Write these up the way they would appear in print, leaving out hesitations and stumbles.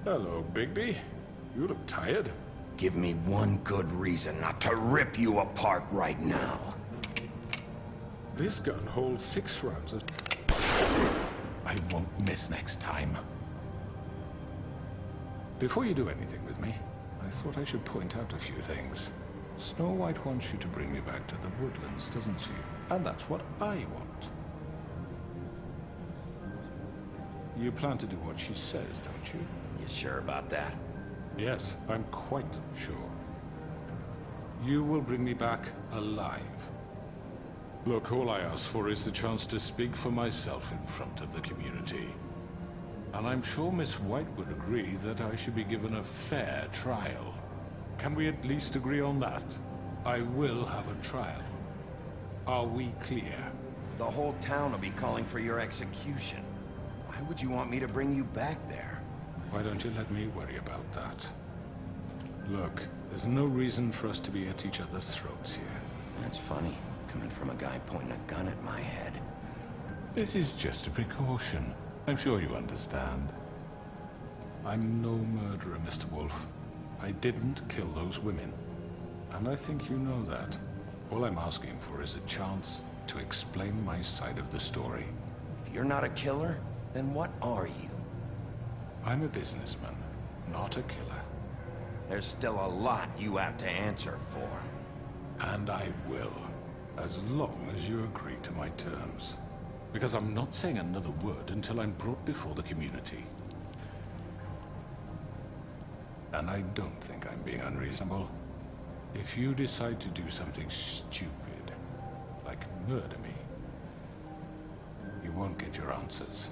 Hello, Bigby. You look tired. Give me one good reason not to rip you apart right now. This gun holds 6 rounds of... I won't miss next time. Before you do anything with me, I thought I should point out a few things. Snow White wants you to bring me back to the woodlands, doesn't she? And that's what I want. You plan to do what she says, don't you? You sure about that? Yes, I'm quite sure. You will bring me back alive. Look, all I ask for is the chance to speak for myself in front of the community. And I'm sure Miss White would agree that I should be given a fair trial. Can we at least agree on that? I will have a trial. Are we clear? The whole town will be calling for your execution. Why would you want me to bring you back there? Why don't you let me worry about that? Look, there's no reason for us to be at each other's throats here. That's funny, coming from a guy pointing a gun at my head. This is just a precaution. I'm sure you understand. I'm no murderer, Mr. Wolf. I didn't kill those women. And I think you know that. All I'm asking for is a chance to explain my side of the story. If you're not a killer, then what are you? I'm a businessman, not a killer. There's still a lot you have to answer for. And I will, as long as you agree to my terms. Because I'm not saying another word until I'm brought before the community. And I don't think I'm being unreasonable. If you decide to do something stupid, like murder me, you won't get your answers.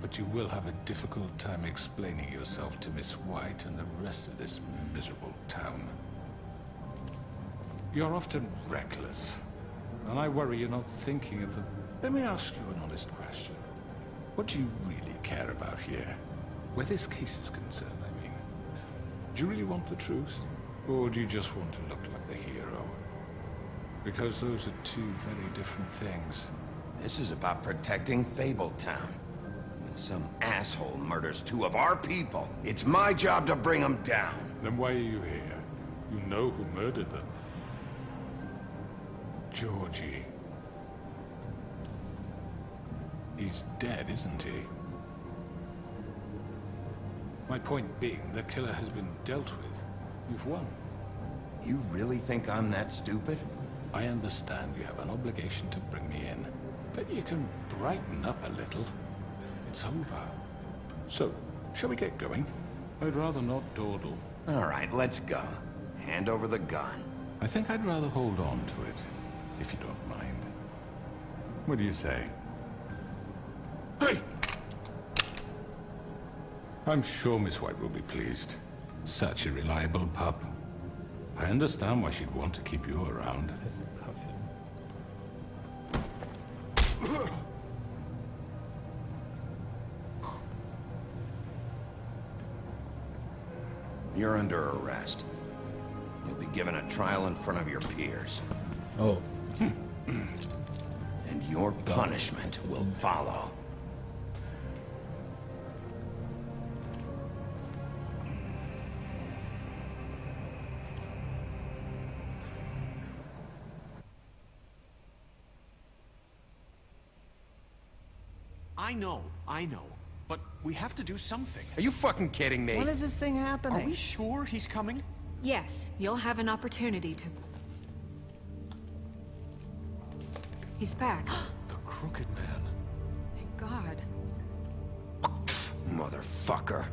But you will have a difficult time explaining yourself to Miss White and the rest of this miserable town. You're often reckless, and I worry you're not thinking of the... Let me ask you an honest question. What do you really care about here? Where this case is concerned, I mean. Do you really want the truth? Or do you just want to look like the hero? Because those are two very different things. This is about protecting Fabletown. When some asshole murders 2 of our people, it's my job to bring them down. Then why are you here? You know who murdered them. Georgie. He's dead, isn't he? My point being, the killer has been dealt with. You've won. You really think I'm that stupid? I understand you have an obligation to bring me in, but you can brighten up a little. It's over. So, shall we get going? I'd rather not dawdle. All right, let's go. Hand over the gun. I think I'd rather hold on to it, if you don't mind. What do you say? Hey! I'm sure Miss White will be pleased. Such a reliable pup. I understand why she'd want to keep you around. You're under arrest. You'll be given a trial in front of your peers. Oh. And your punishment will follow. I know. But we have to do something. Are you fucking kidding me? When is this thing happening? Are we sure he's coming? Yes, you'll have an opportunity to... He's back. The Crooked Man. Thank God. Motherfucker.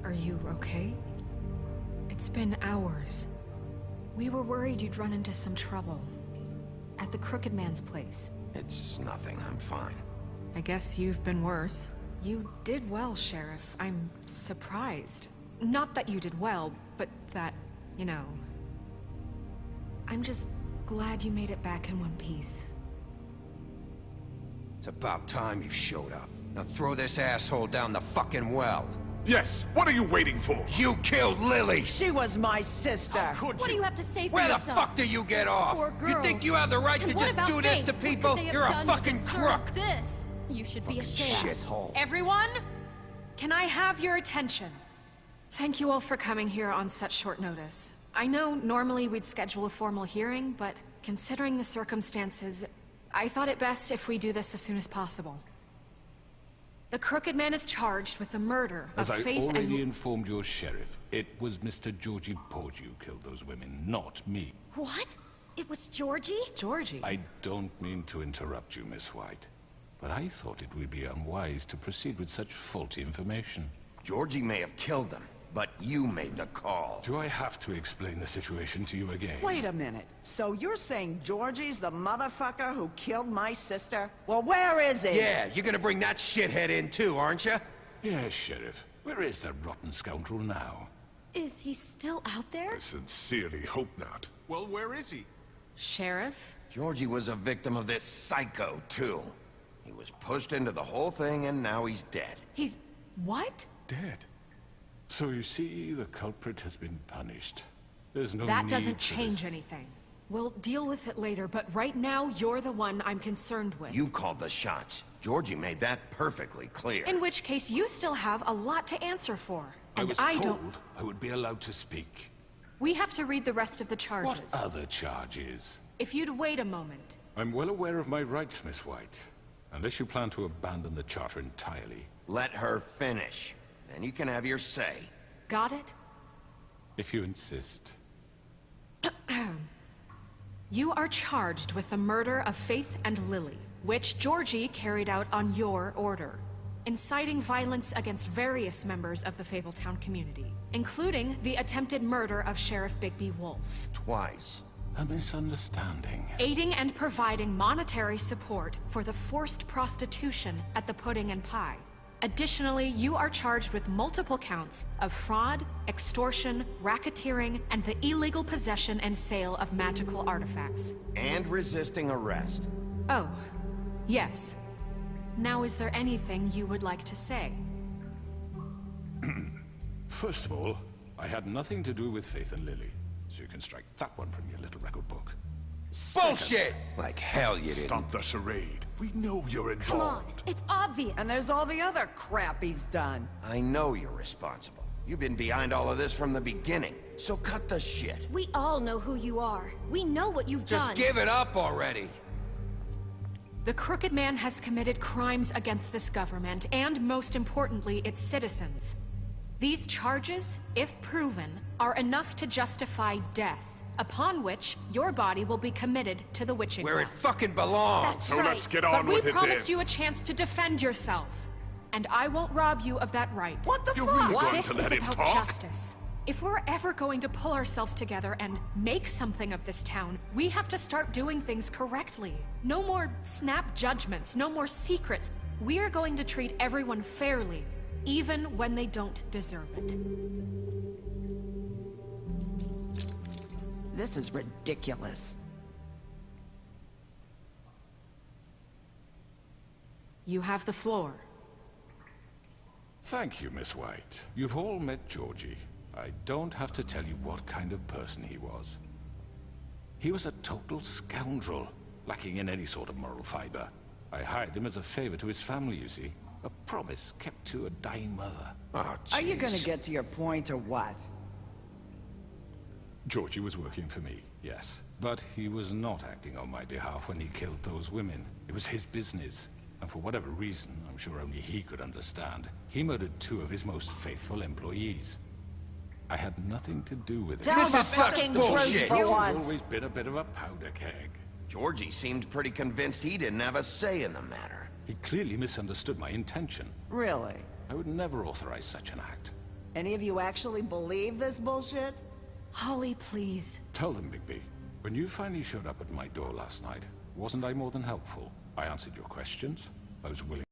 Are you okay? It's been hours. We were worried you'd run into some trouble. At the Crooked Man's place. It's nothing, I'm fine. I guess you've been worse. You did well, Sheriff. I'm surprised. Not that you did well, but that, you know... I'm just glad you made it back in one piece. It's about time you showed up. Now throw this asshole down the fucking well. Yes, what are you waiting for? You killed Lily! She was my sister. Could What do you have to say for Where the yourself? fuck do you get off? Poor You think girls. you have the right And to what just about do this Faith? to What people? could they have You're a done to fucking deserve crook! This? You should be ashamed. Shithole. Everyone, can I have your attention? Thank you all for coming here on such short notice. I know normally we'd schedule a formal hearing, but considering the circumstances, I thought it best if we do this as soon as possible. The Crooked Man is charged with the murder As of I Faith already and... informed your sheriff, it was Mr. Georgie Porge who killed those women, not me. What? It was Georgie? Georgie? I don't mean to interrupt you, Miss White, but I thought it would be unwise to proceed with such faulty information. Georgie may have killed them, but you made the call. Do I have to explain the situation to you again? Wait a minute. So you're saying Georgie's the motherfucker who killed my sister? Well, where is he? Yeah, you're gonna bring that shithead in too, aren't you? Yes, Sheriff. Where is that rotten scoundrel now? Is he still out there? I sincerely hope not. Well, where is he? Sheriff? Georgie was a victim of this psycho, too. He was pushed into the whole thing, and now he's dead. He's... what? Dead. So you see, the culprit has been punished. There's no That need doesn't for change this. anything. We'll deal with it later, but right now, you're the one I'm concerned with. You called the shots. Georgie made that perfectly clear. In which case, you still have a lot to answer for. I And was I told don't... I would be allowed to speak. We have to read the rest of the What charges. other charges? If you'd wait a moment. I'm well aware of my rights, Miss White. Unless you plan to abandon the charter entirely. Let her finish. Then you can have your say. Got it? If you insist. You are charged with the murder of Faith and Lily, which Georgie carried out on your order, inciting violence against various members of the Fabletown community, including the attempted murder of Sheriff Bigby Wolf, Twice. A misunderstanding. aiding and providing monetary support for the forced prostitution at the Pudding and Pie. Additionally, you are charged with multiple counts of fraud, extortion, racketeering, and the illegal possession and sale of magical artifacts. And resisting arrest. Oh, yes. Now, is there anything you would like to say? First of all, I had nothing to do with Faith and Lily, so you can strike that one from your little record book. Bullshit! Like hell you didn't. Stop the charade. We know you're Come on, involved. it's obvious. And there's all the other crap he's done. I know you're responsible. You've been behind all of this from the beginning. So cut the shit. We all know who you are. We know what you've done. Just give it up already. The Crooked Man has committed crimes against this government, and most importantly, its citizens. These charges, if proven, are enough to justify death, upon which your body will be committed to the witching Where it well. fucking belongs. That's So right. let's get But on we with it promised then. you a chance to defend yourself, and I won't rob you of that right. What the You're fuck? really going This to is let him about talk? justice. If we're ever going to pull ourselves together and make something of this town, we have to start doing things correctly. No more snap judgments, no more secrets. We are going to treat everyone fairly, even when they don't deserve it. This is ridiculous. You have the floor. Thank you, Miss White. You've all met Georgie. I don't have to tell you what kind of person he was. He was a total scoundrel, lacking in any sort of moral fiber. I hired him as a favor to his family, you see. A promise kept to a dying mother. Oh, Are you gonna jeez. get to your point or what? Georgie was working for me, yes. But he was not acting on my behalf when he killed those women. It was his business. And for whatever reason, I'm sure only he could understand, he murdered 2 of his most faithful employees. I had nothing to do with it. Tell This the is such fucking bullshit. truth for He's once. always been a bit of a powder keg. Georgie seemed pretty convinced he didn't have a say in the matter. He clearly misunderstood my intention. Really? I would never authorize such an act. Any of you actually believe this bullshit? Holly, please. Tell them, Bigby. When you finally showed up at my door last night, wasn't I more than helpful? I answered your questions. I was willing